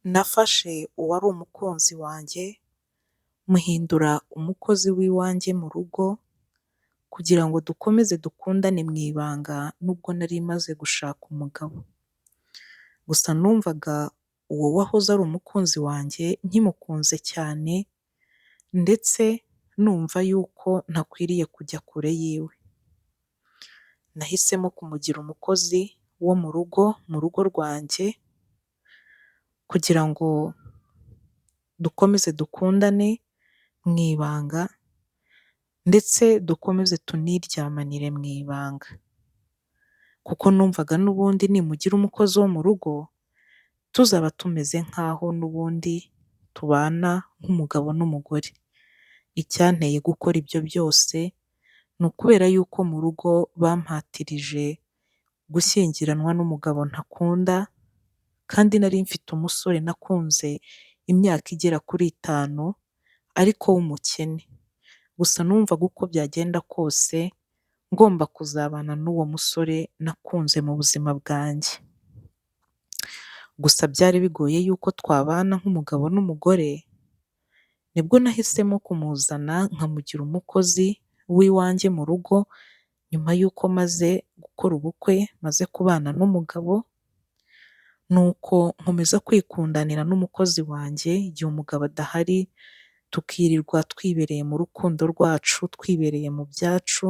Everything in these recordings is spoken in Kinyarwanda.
Nafashe uwari umukunzi wanjye muhindura umukozi w'iwanjye mu rugo kugira ngo dukomeze dukundane mu ibanga nubwo nari maze gushaka umugabo. Gusa numvaga uwo wahoze ari umukunzi wanjye nkimukunze cyane ndetse numva yuko ntakwiriye kujya kure yiwe. Nahisemo kumugira umukozi wo mu rugo rwanjye kugira ngo dukomeze dukundane mu ibanga ndetse dukomeze tuniryamanire mu ibanga. Kuko numvaga n'ubundi nimugira umukozi wo mu rugo tuzaba tumeze nk'aho n'ubundi tubana nk'umugabo n'umugore. Icyanteye gukora ibyo byose ni ukubera yuko mu rugo bampatirije gushyingiranwa n'umugabo ntakunda kandi nari mfite umusore nakunze imyaka igera kuri 5 ariko w'umukene. Gusa numvaga uko byagenda kose ngomba kuzabana n'uwo musore nakunze mu buzima bwanjye. Gusa byari bigoye yuko twabana nk'umugabo n'umugore, nibwo nahisemo kumuzana nkamugira umukozi w'iwanjye mu rugo nyuma yuko maze gukora ubukwe, maze kubana n'umugabo, nuko nkomeza kwikundanira n'umukozi wanjye igihe umugabo adahari, tukirirwa twibereye mu rukundo rwacu, twibereye mu byacu.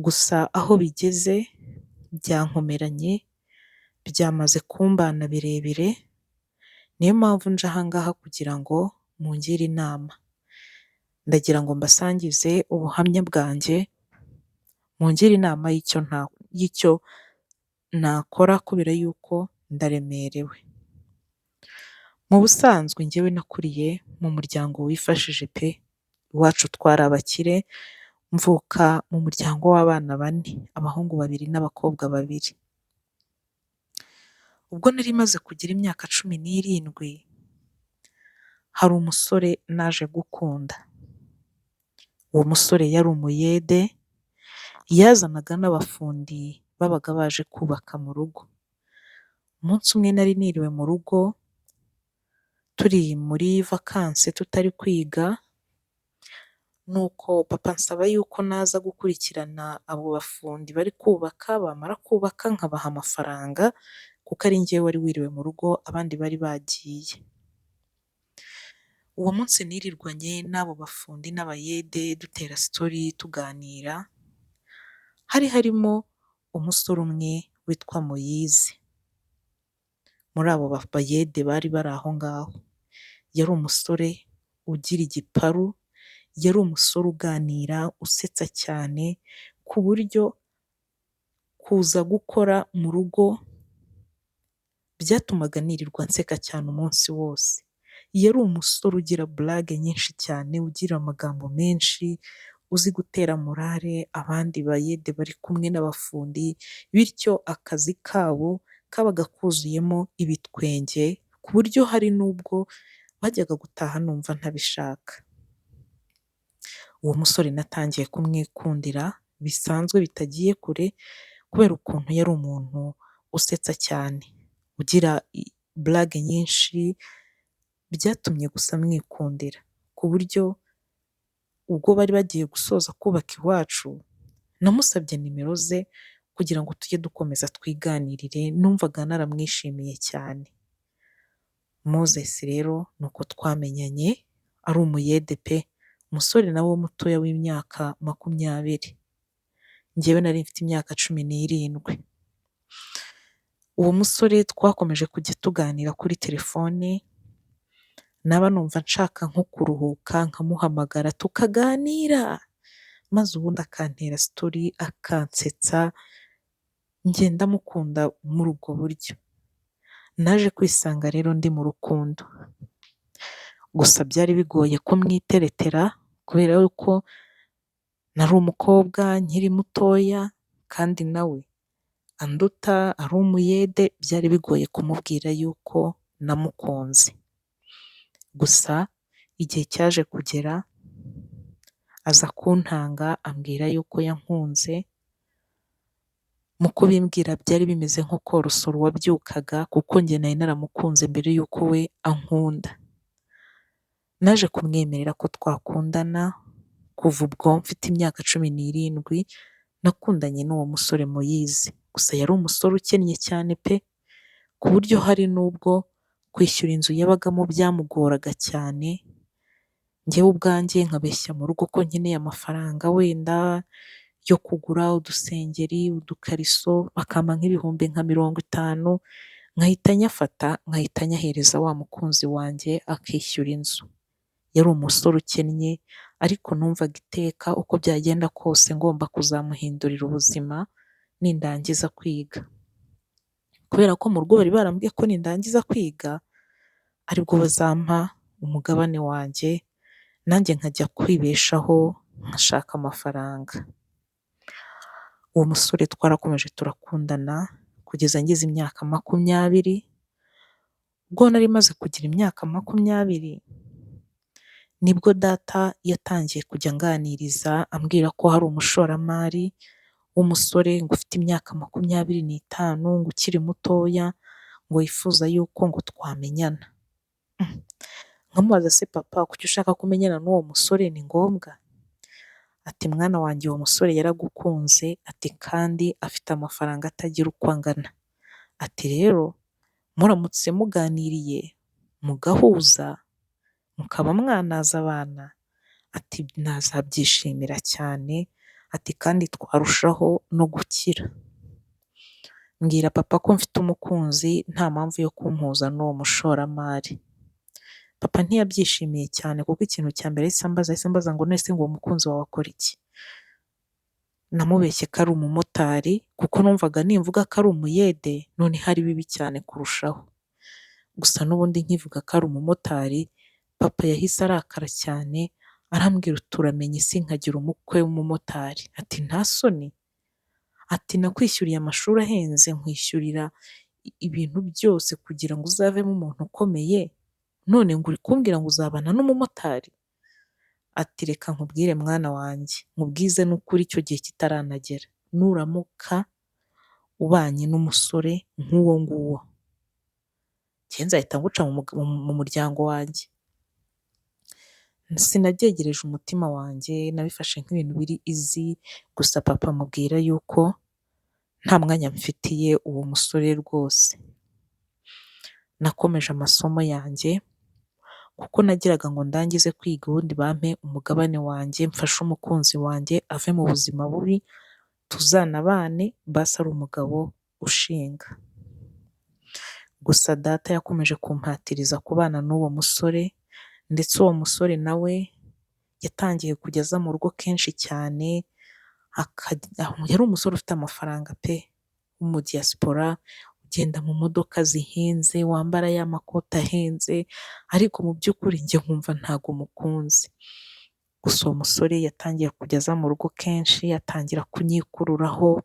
Gusa aho bigeze byankomeranye, byamaze kumbana birebire, niyo mpamvu nje aha ngaha kugira ngo mungire inama. Ndagira ngo mbasangize ubuhamya bwanjye, mungire inama y'icyo nakora kubera yuko ndaremerewe. Mu busanzwe njyewe nakuriye mu muryango wifashije pe! Iwacu twari abakire, mvuka mu muryango w'abana 4, abahungu 2 n'abakobwa 2. Ubwo nari maze kugira imyaka 17, hari umusore naje gukunda. Uwo musore yari umuyede, yazanaga n'abafundi babaga baje kubaka mu rugo. Umunsi umwe nari niriwe mu rugo, turi muri vakanse tutari kwiga, nuko papa ansaba yuko naza gukurikirana abo bafundi bari kubaka, bamara kubaka nkabaha amafaranga kuko ari njyewe wari wiriwe mu rugo abandi bari bagiye. Uwo munsi nirirwanye n'abo bafundi n'abayede dutera story tuganira, hari harimo umusore umwe witwa Moyize. Muri abo bayede bari bari aho ngaho, yari umusore ugira igiparu, yari umusore uganira, usetsa cyane, ku buryo kuza gukora mu rugo byatumaga nirirwa nseka cyane umunsi wose. Yari umusore ugira blague nyinshi cyane, ugira amagambo menshi, uzi gutera morale abandi bayede bari kumwe n'abafundi, bityo akazi kabo kabaga kuzuyemo ibitwenge ku buryo hari n'ubwo bajyaga gutaha numva ntabishaka. Uwo musore natangiye kumwikundira bisanzwe bitagiye kure kubera ukuntu yari umuntu usetsa cyane, ugira blague nyinshi, byatumye gusa mwikundira ku buryo ubwo bari bagiye gusoza kubaka iwacu, namusabye nimero ze kugira ngo tujye dukomeza twiganirire, numvaga naramwishimiye cyane. Moses rero nuko twamenyanye, ari umuyede pe! Umusore nawe mutoya w'imyaka 20. Njyewe nari mfite imyaka 17. Uwo musore twakomeje kujya tuganira kuri telefone, naba numva nshaka nko kuruhuka nkamuhamagara tukaganira, maze ubundi akantera story akansetsa, njye ndamukunda muri ubwo buryo. Naje kwisanga rero ndi mu rukundo. Gusa byari bigoye ko mwiteretera kubera yuko nari umukobwa nkiri mutoya kandi nawe anduta, ari umuyede, byari bigoye kumubwira yuko namukunze. Gusa igihe cyaje kugera aza kuntanga ambwira yuko yankunze, Mu kubimbwira byari bimeze nko korosora uwabyukaga kuko njye nari naramukunze mbere y'uko we ankunda. Naje kumwemerera ko twakundana, kuva ubwo mfite imyaka 17 nakundanye n'uwo musore Moyize. Gusa yari umusore ukennye cyane pe! Ku buryo hari n'ubwo kwishyura inzu yabagamo byamugoraga cyane, njyewe ubwanjye nkabeshya mu rugo ko nkeneye amafaranga wenda yo kugura udusengeri, udukariso, bakampa nk'ibihumbi nka 50, nkahita nyafata, nkahita nyahereza wa mukunzi wanjye akishyura inzu. Yari umusore ukennye ariko numvaga iteka uko byagenda kose ngomba kuzamuhindurira ubuzima nindangiza kwiga. Kubera ko mu rugo bari barambwiye ko nindangiza kwiga aribwo bazampa umugabane wanjye, nanjye nkajya kwibeshaho nkashaka amafaranga. Uwo musore twarakomeje turakundana kugeza ngize imyaka 20. Ubwo nari maze kugira imyaka 20 nibwo data yatangiye kujya anganiriza ambwira ko hari umushoramari w'umusore ngo ufite imyaka 25 ngo ukiri mutoya ngo yifuza yuko ngo twamenyana. Nkamubaza se papa kuki ushaka kumenyana n'uwo musore ni ngombwa? Ati mwana wanjye uwo musore yaragukunze, ati kandi afite amafaranga atagira uko angana. Ati rero muramutse muganiriye mugahuza mukaba mwanaza abana, ati nazabyishimira cyane, ati kandi twarushaho no gukira. Mbwira papa ko mfite umukunzi nta mpamvu yo kumpuza n'uwo mushoramari. Papa ntiyabyishimiye cyane kuko ikintu cya mbere yahise ambaza ngo none se ngo uwo mukunzi wawe akora iki? Namubeshye ko ari umumotari kuko numvaga nimvuga ko ari umuyede none hari bibi cyane kurushaho. Gusa n'ubundi nkivuga ko ari umumotari, papa yahise arakara cyane arambwira uti uramenye isi nkagira umukwe w'umumotari. Ati nta soni? Ati nakwishyuriye amashuri ahenze, nkwishyurira ibintu byose kugira ngo uzavemo umuntu ukomeye, none ngo uri kumbwira ngo uzabana n'umumotari? Ati reka nkubwire mwana wanjye, nkubwize n'ukuri icyo gihe kitaranagera, nuramuka ubanye n'umusore nk'uwo nguwo njye nzahita nguca mu muryango wanjye. Sinabyegereje umutima wanjye, nabifashe nk'ibintu biri easy, gusa papa amubwira yuko nta mwanya mfitiye uwo musore rwose. Nakomeje amasomo yanjye kuko nagiraga ngo ndangize kwiga ubundi bampe umugabane wanjye, mfashe umukunzi wanjye ave mu buzima bubi, tuzanabane basi ari umugabo ushinga. Gusa data yakomeje kumpatiriza kubana n'uwo musore, ndetse uwo musore nawe yatangiye kujya aza mu rugo kenshi cyane, yari umusore ufite amafaranga pe, w'umu diaspora, ugenda mu modoka zihenze, wambara ya makoti ahenze, ariko mu by'ukuri njye nkumva ntago mukunzi. Gusa uwo musore yatangiye kujya aza mu rugo kenshi, atangira kunyikururaho,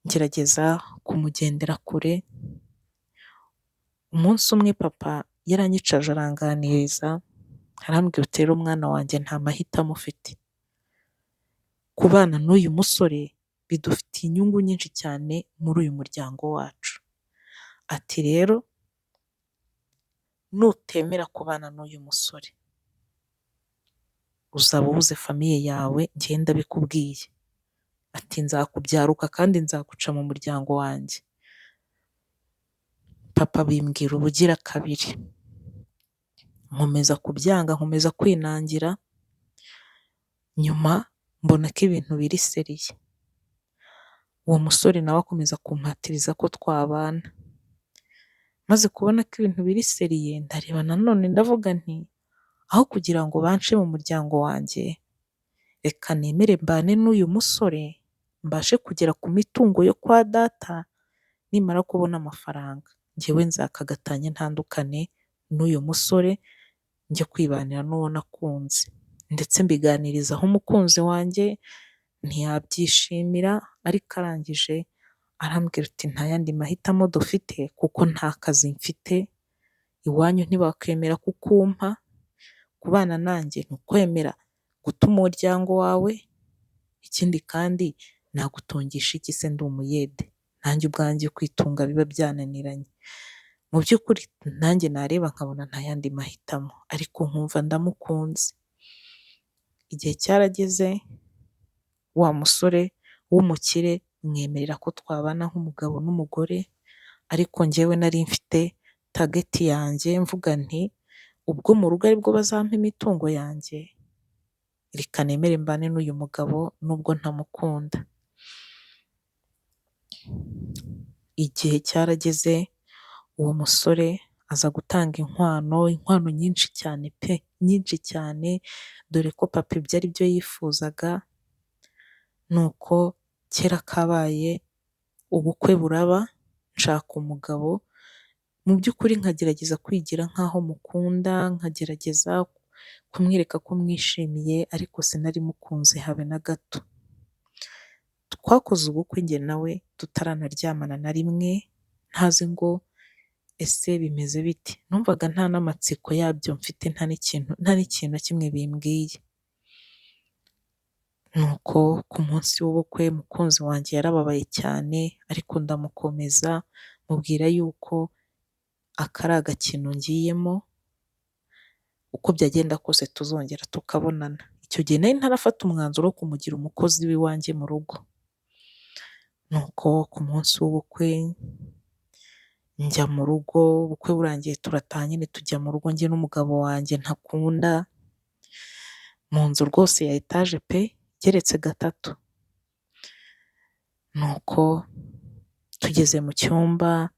ngerageza kumugendera kure. Umunsi umwe papa yaranyicaje aranganiriza, arambwira uti rero mwana wanjye nta mahitamo ufite. Kubana n'uyu musore bidufitiye inyungu nyinshi cyane muri uyu muryango wacu. Ati rero nutemera kubana n'uyu musore uzaba ubuze famiye yawe, njye ndabikubwiye. Ati nzakubyaruka kandi nzaguca mu muryango wanjye. Papa bimbwira ubugira kabiri, nkomeza kubyanga, nkomeza kwinangira, nyuma mbona ko ibintu biri seriye. Uwo musore nawe akomeza kumpatiriza ko twabana. Maze kubona ko ibintu biri seriye, ndareba nanone ndavuga nti aho kugira ngo bance mu muryango wanjye, reka nemere mbane n'uyu musore, mbashe kugera ku mitungo yo kwa data, nimara kubona amafaranga njyewe nzakagatanya ntandukane n'uyu musore, njye kwibanira n'uwo nakunze. Ndetse mbiganirizaho umukunzi wanjye ntiyabyishimira, ariko arangije arambwira uti nta yandi mahitamo dufite kuko nta kazi mfite, iwanyu ntibakwemera kukumpa, kubana nanjye ni ukwemera guta umuryango wawe, ikindi kandi nagutungisha iki se ndi umuyede, nanjye ubwanjye kwitunga biba byananiranye. Mu by'ukuri nanjye nareba nkabona nta yandi mahitamo, ariko nkumva ndamukunze. Igihe cyarageze, wa musore w'umukire mwemerera ko twabana nk'umugabo n'umugore, ariko njyewe nari mfite tageti yanjye mvuga nti ubwo mu rugo aribwo bazampa imitungo yanjye, reka nemere mbane n'uyu mugabo nubwo ntamukunda. Igihe cyarageze, uwo musore aza gutanga inkwano nyinshi cyane pe, nyinshi cyane, dore ko papa ibyo ari byo yifuzaga. Nuko kera kabaye, ubukwe buraba, nshaka umugabo, mu by'ukuri nkagerageza kwigira nk'aho mukunda, nkagerageza kumwereka ko mwishimiye, ariko sinari mukunze habe na gato. Twakoze ubukwe njye nawe tutaranaryamana na rimwe, ntazi ngo ese bimeze bite, numvaga nta n'amatsiko yabyo mfite, nta n'ikintu na kimwe bimbwiye. Nuko ku munsi w'ubukwe umukunzi wanjye yarababaye cyane, ariko ndamukomeza mubwira yuko aka ari agakino ngiyemo, uko byagenda kose tuzongera tukabonana. Icyo gihe nari ntarafata umwanzuro wo kumugira umukozi w'iwanjye mu rugo. Nuko ku munsi w'ubukwe njya mu rugo, ubukwe burangiye turataha nyine tujya mu rugo njye n'umugabo wanjye ntakunda, mu nzu rwose ya etaje pe, igeretse gatatu. Nuko tugeze mu cyumba,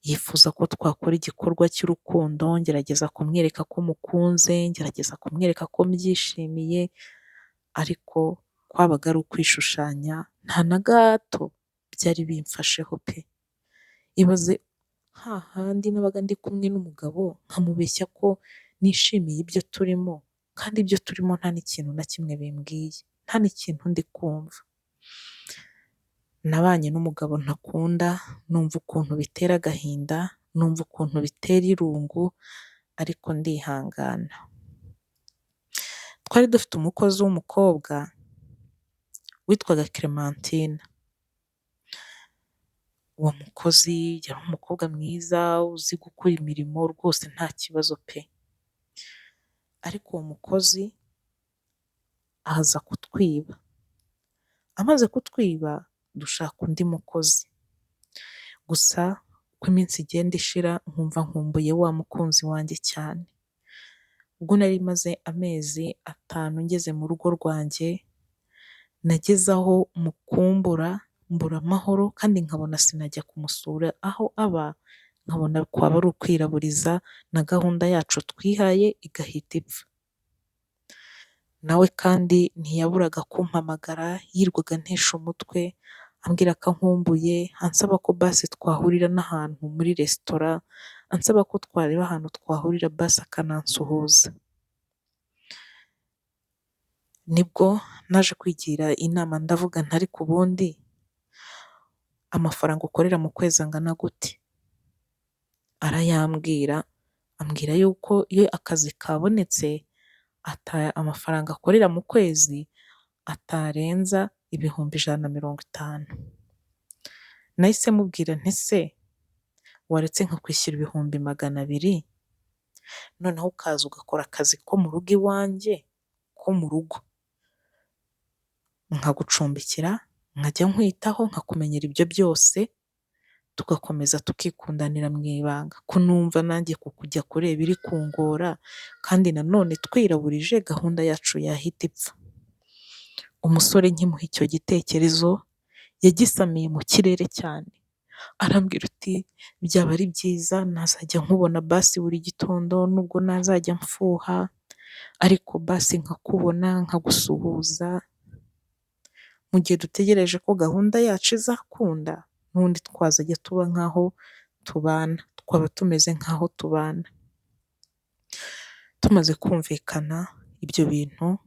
yifuza ko twakora igikorwa cy'urukundo, ngerageza kumwereka ko mukunze, ngerageza kumwereka ko mbyishimiye, ariko kwabaga ari ukwishushanya, nta na gato byari bimfasheho pe. Ibaze hahandi nabaga ndi kumwe n'umugabo nkamubeshya ko nishimiye ibyo turimo, kandi ibyo turimo nta n'ikintu na kimwe bimbwiye, nta n'ikintu ndi kumva. Nabanye n'umugabo ntakunda, numva ukuntu bitera agahinda, numva ukuntu bitera irungu, ariko ndihangana. Twari dufite umukozi w'umukobwa witwaga Clementine. Uwo mukozi yari umukobwa mwiza, uzi gukora imirimo rwose nta kibazo pe. Ariko uwo mukozi aza kutwiba. Amaze kutwiba dushaka undi mukozi. Gusa uko iminsi igenda ishira nkumva nkumbuye wa mukunzi wanjye cyane. Ubwo nari maze amezi 5 ngeze mu rugo rwanjye, nageze aho mukumbura, mbura amahoro, kandi nkabona sinajya kumusura aho aba, nkabona kwaba ari ukwiraburiza na gahunda yacu twihaye igahita ipfa. Nawe kandi ntiyaburaga kumpamagara, yirwaga antesha umutwe, ambwira ko ankumbuye, ansaba ko basi twahurira n'ahantu muri resitora, ansaba ko twareba ahantu twahurira basi akanansuhuza. Nibwo naje kwigira inama ndavuga nti ariko ubundi amafaranga ukorera mu kwezi angana gute? Arayambwira, ambwira yuko iyo akazi kabonetse amafaranga akorera mu kwezi atarenza 150. Nahise mubwira nti se waretse nkakwishyura 200, noneho ukaza ugakora akazi ko mu rugo iwanjye, ko mu rugo, nkagucumbikira, nkajya nkwitaho, nkakumenyera ibyo byose, tugakomeza tukikundanira mu ibanga, ko numva nanjye kukujya kureba iri kungora, kandi nanone twiraburije gahunda yacu yahita ipfa. Umusore nkimuha icyo gitekerezo yagisamiye mu kirere cyane, arambwira uti byaba ari byiza nazajya nkubona basi buri gitondo, nubwo nazajya mfuha, ariko basi nkakubona nkagusuhuza, mu gihe dutegereje ko gahunda yacu izakunda, n'ubundi twazajya tuba nk'aho tubana, twaba tumeze nk'aho tubana. Tumaze kumvikana ibyo bintu,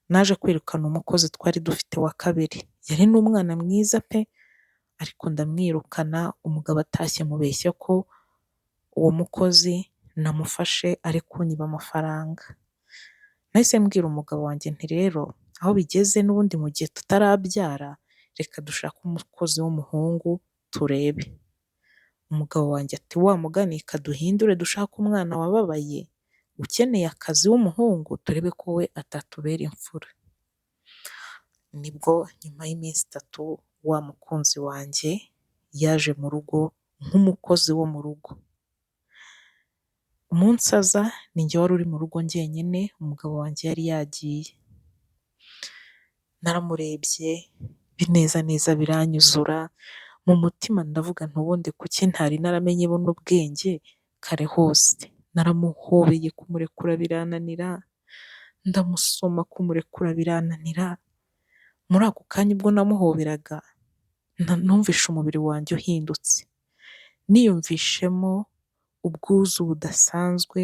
naje kwirukana umukozi twari dufite wa kabiri. Yari n'umwana mwiza pe, ariko ndamwirukana, umugabo atashye mubeshya ko uwo mukozi namufashe ari kunyiba amafaranga. Nahise mbwira umugabo wanjye nti rero aho bigeze n'ubundi mu gihe tutarabyara, reka dushake umukozi w'umuhungu turebe. Umugabo wanjye ati wa mugani kaduhindure dushake umwana wababaye ukeneye akazi w'umuhungu turebe ko we atatubera imfura. Nibwo nyuma y'iminsi 3 wa mukunzi wanjye yaje mu rugo nk'umukozi wo mu rugo. Umunsi aza ni njye wari uri mu rugo njyenyine, umugabo wanjye yari yagiye. Naramurebye bineza neza biranyuzura, mu mutima ndavuga nti ubundi kuki ntari naramenye buno bwenge kare hose. Naramuhobeye kumurekura birananira, ndamusoma kumurekura birananira. Muri ako kanya ubwo namuhoberaga numvishe umubiri wanjye uhindutse, niyumvishemo ubwuzu budasanzwe,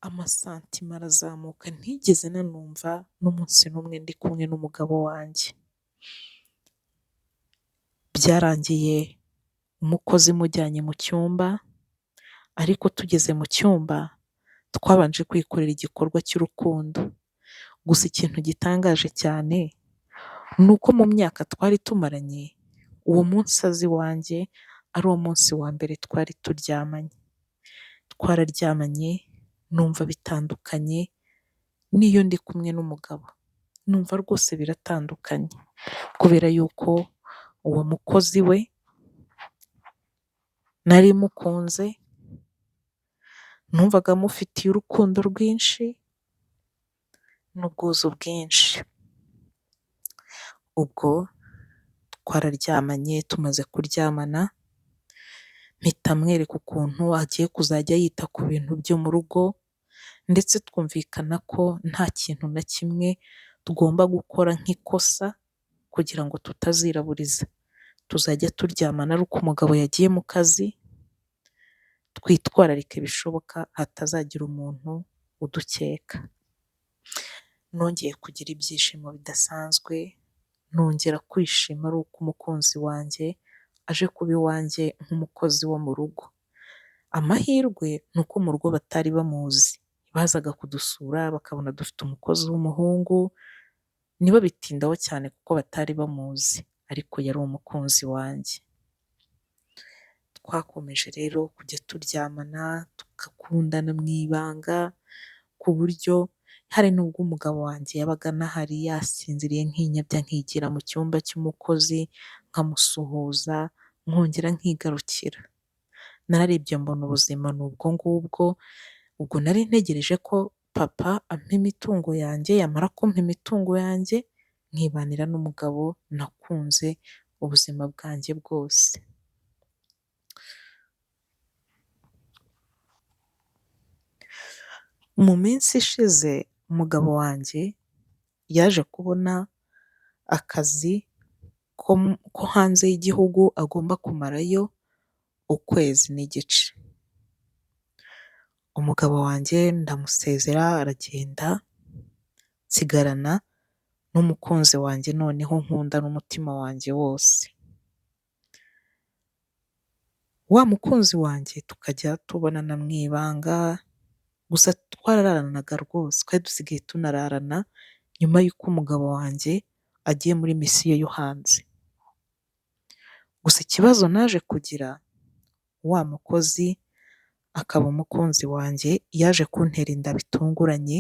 amasantima arazamuka ntigeze nanumva n'umunsi n'umwe ndi kumwe n'umugabo wanjye. Byarangiye umukozi mujyanye mu cyumba, ariko tugeze mu cyumba twabanje kwikorera igikorwa cy'urukundo. Gusa ikintu gitangaje cyane ni uko mu myaka twari tumaranye, uwo munsi aza iwanjye ari wo munsi wa mbere twari turyamanye. Twararyamanye numva bitandukanye n'iyo ndi kumwe n'umugabo. Numva rwose biratandukanye kubera yuko uwo mukozi we nari mukunze, numvaga mufitiye urukundo rwinshi n'ubwuzu bwinshi. Ubwo twararyamanye, tumaze kuryamana mpita mwereka ukuntu agiye kuzajya yita ku bintu byo mu rugo, ndetse twumvikana ko nta kintu na kimwe tugomba gukora nk'ikosa kugira ngo tutaziraburiza. Tuzajya turyamana ari uko umugabo yagiye mu kazi, twitwararike bishoboka hatazagira umuntu udukeka. Nongeye kugira ibyishimo bidasanzwe, nongera kwishima ari uko umukunzi wanjye aje kuba iwanjye nk'umukozi wo mu rugo. Amahirwe ni uko mu rugo batari bamuzi, bazaga kudusura bakabona dufite umukozi w'umuhungu, ntibabitindaho cyane kuko batari bamuzi, ariko yari umukunzi wanjye. Twakomeje rero kujya turyamana tugakundana mu ibanga, ku buryo hari n'ubwo umugabo wanjye yabaga anahari yasinziriye nkinyabya nkigira mu cyumba cy'umukozi nkamusuhuza nkongera nkigarukira. Nararebye mbona ubuzima ni ubwo ngubwo, ubwo nari ntegereje ko papa ampa imitungo yanjye, yamara kumpa imitungo yanjye nkibanira n'umugabo nakunze ubuzima bwanjye bwose. Mu minsi ishize umugabo wanjye yaje kubona akazi ko hanze y'igihugu agomba kumarayo ukwezi n'igice. Umugabo wanjye ndamusezera aragenda, nsigarana n'umukunzi wanjye noneho nkunda n'umutima wanjye wose. Wa mukunzi wanjye tukajya tubonana mu ibanga, gusa twarararanaga rwose, twari dusigaye tunararana nyuma y'uko umugabo wanjye agiye muri misiyo yo hanze. Gusa ikibazo naje kugira, wa mukozi akaba umukunzi wanjye yaje kuntera inda bitunguranye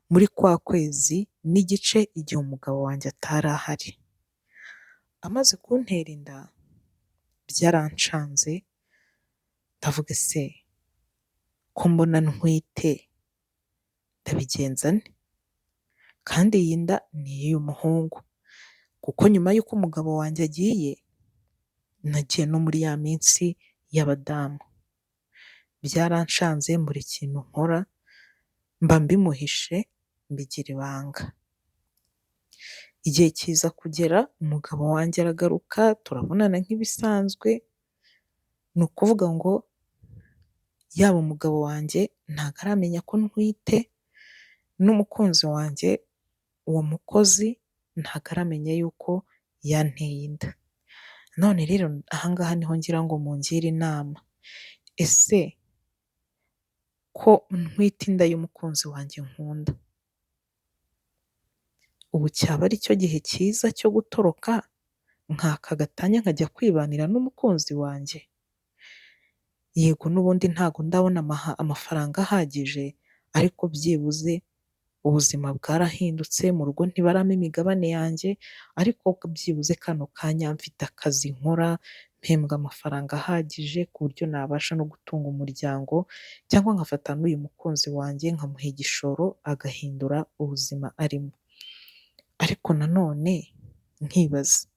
muri kwa kwezi n'igice igihe umugabo wanjye atari ahari. Amaze kuntera inda byaranshanze, ndavuga se ko mbona ntwite ndabigenza nte? Kandi iyi nda ni iy'umuhungu, kuko nyuma y'uko umugabo wanjye agiye nagiye no muri ya minsi y'abadamu. Byaranshanze mbura ikintu nkora, mba mbimuhishe mbigira ibanga. Igihe kiza kugera umugabo wanjye aragaruka turabonana nk'ibisanzwe, ni ukuvuga ngo yaba umugabo wanjye ntabwo aramenya ko ntwite, n'umukunzi wanjye uwo mukozi ntabwo aramenya yuko yanteye inda. None rero aha ngaha niho ngira ngo mungire inama, ese ko ntwite inda y'umukunzi wanjye nkunda, ubu cyaba ari cyo gihe cyiza cyo gutoroka nkaka gatanya nkajya kwibanira n'umukunzi wanjye? Yego n'ubundi ntago ndabona amafaranga ahagije, ariko byibuze ubuzima bwarahindutse, mu rugo ntibarama imigabane yanjye, ariko byibuze kano kanya mfite akazi nkora, mpembwa amafaranga ahagije ku buryo nabasha no gutunga umuryango, cyangwa nkafata n'uyu mukunzi wanjye nkamuha igishoro agahindura ubuzima arimo. Ariko nanone nkibaza,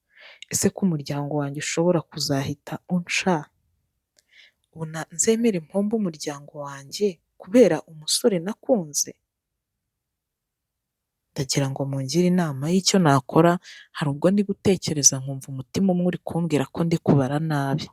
ese ko umuryango wanjye ushobora kuzahita unca, ubu nzemere mpombe umuryango wanjye kubera umusore nakunze? Ndagira ngo mungire inama y'icyo nakora, hari ubwo ndi gutekereza nkumva umutima umwe uri kumbwira ko ndi kubara nabi.